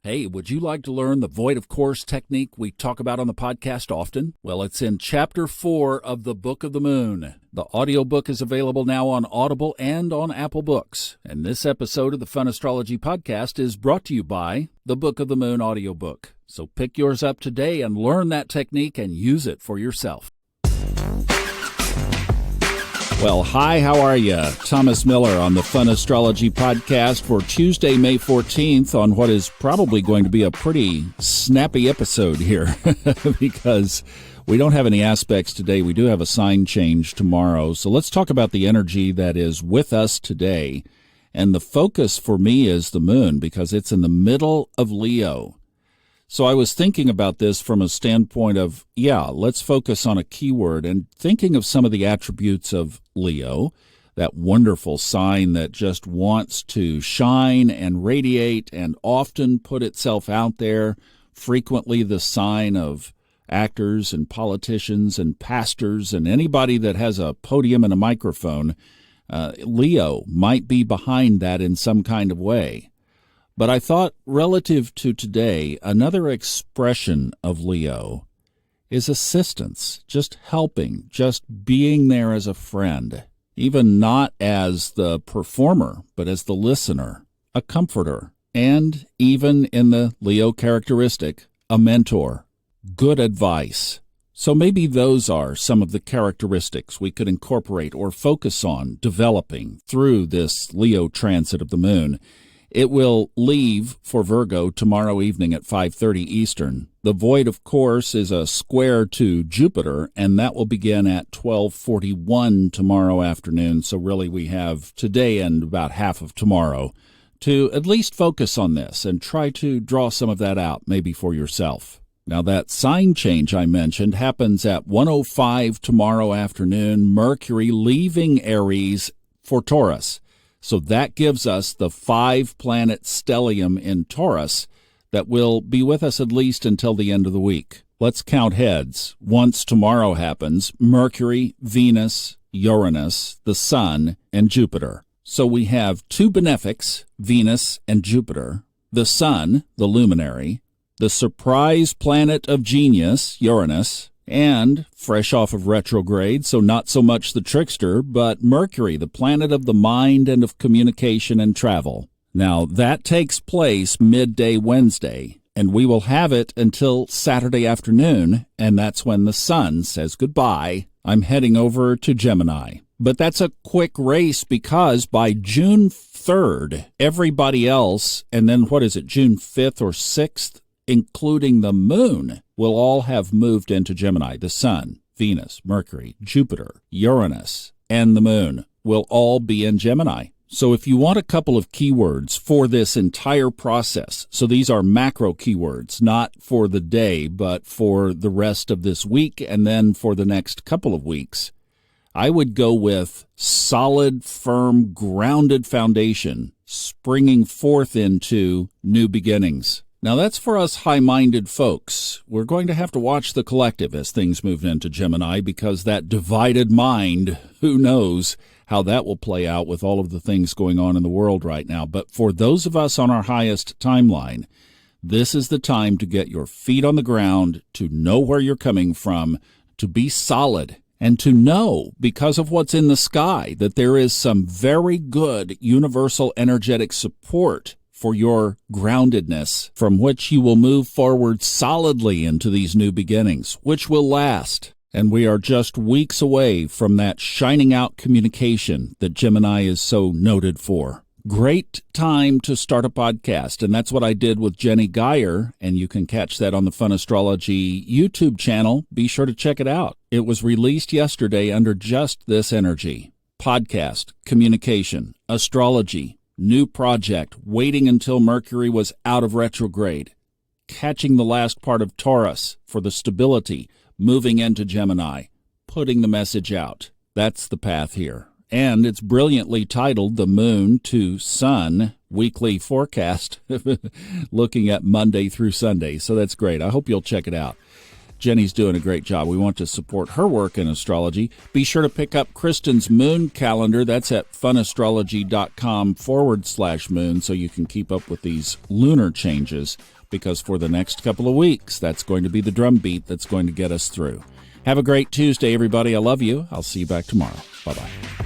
Hey, would you like to learn the void of course technique we talk about on the podcast often? Well, it's in Chapter 4 of the Book of the Moon. The audiobook is available now on Audible and on Apple Books. And this episode of the Fun Astrology Podcast is brought to you by the Book of the Moon audiobook. So pick yours up today and learn that technique and use it for yourself. Well, hi, how are you? Thomas Miller on the Fun Astrology Podcast for Tuesday, May 14th on what is probably going to be a pretty snappy episode here because we don't have any aspects today. We do have a sign change tomorrow. So let's talk about the energy that is with us today. And the focus for me is the moon because it's in the middle of Leo. So I was thinking about this from a standpoint of, let's focus on a keyword and thinking of some of the attributes of Leo, that wonderful sign that just wants to shine and radiate and often put itself out there, frequently the sign of actors and politicians and pastors and anybody that has a podium and a microphone. Leo might be behind that in some kind of way. But I thought relative to today, another expression of Leo is assistance, just helping, just being there as a friend, even not as the performer, but as the listener, a comforter, and even in the Leo characteristic, a mentor, good advice. So maybe those are some of the characteristics we could incorporate or focus on developing through this Leo transit of the moon. It will leave for Virgo tomorrow evening at 5:30 Eastern. The void, of course, is a square to Jupiter, and that will begin at 12:41 tomorrow afternoon. So really we have today and about half of tomorrow to at least focus on this and try to draw some of that out, maybe for yourself. Now, that sign change I mentioned happens at 1:05 tomorrow afternoon, Mercury leaving Aries for Taurus. So that gives us the 5-planet stellium in Taurus that will be with us at least until the end of the week. Let's count heads. Once tomorrow happens, Mercury, Venus, Uranus, the Sun, and Jupiter. So we have 2 benefics, Venus and Jupiter, the Sun, the luminary, the surprise planet of genius, Uranus, and, fresh off of retrograde, so not so much the trickster, but Mercury, the planet of the mind and of communication and travel. Now, that takes place midday Wednesday, and we will have it until Saturday afternoon, and that's when the Sun says goodbye. I'm heading over to Gemini. But that's a quick race because by June 3rd, everybody else, and then June 5th or 6th, including the moon, will all have moved into Gemini. The Sun, Venus, Mercury, Jupiter, Uranus, and the moon will all be in Gemini. So if you want a couple of keywords for this entire process, so these are macro keywords, not for the day, but for the rest of this week and then for the next couple of weeks, I would go with solid, firm, grounded foundation, springing forth into new beginnings. Now, that's for us high-minded folks. We're going to have to watch the collective as things move into Gemini because that divided mind, who knows how that will play out with all of the things going on in the world right now. But for those of us on our highest timeline, this is the time to get your feet on the ground, to know where you're coming from, to be solid, and to know, because of what's in the sky, that there is some very good universal energetic support for your groundedness, from which you will move forward solidly into these new beginnings, which will last. And we are just weeks away from that shining out communication that Gemini is so noted for. Great time to start a podcast, and that's what I did with Jenny Geyer, and you can catch that on the Fun Astrology YouTube channel. Be sure to check it out. It was released yesterday under just this energy. Podcast, communication, astrology, new project, waiting until Mercury was out of retrograde, catching the last part of Taurus for the stability, moving into Gemini, putting the message out. That's the path here. And it's brilliantly titled The Moon to Sun Weekly Forecast, looking at Monday through Sunday. So that's great. I hope you'll check it out. Jenny's doing a great job. We want to support her work in astrology. Be sure to pick up Kristen's moon calendar. That's at funastrology.com/moon, so you can keep up with these lunar changes, because for the next couple of weeks, that's going to be the drumbeat that's going to get us through. Have a great Tuesday, everybody. I love you. I'll see you back tomorrow. Bye-bye.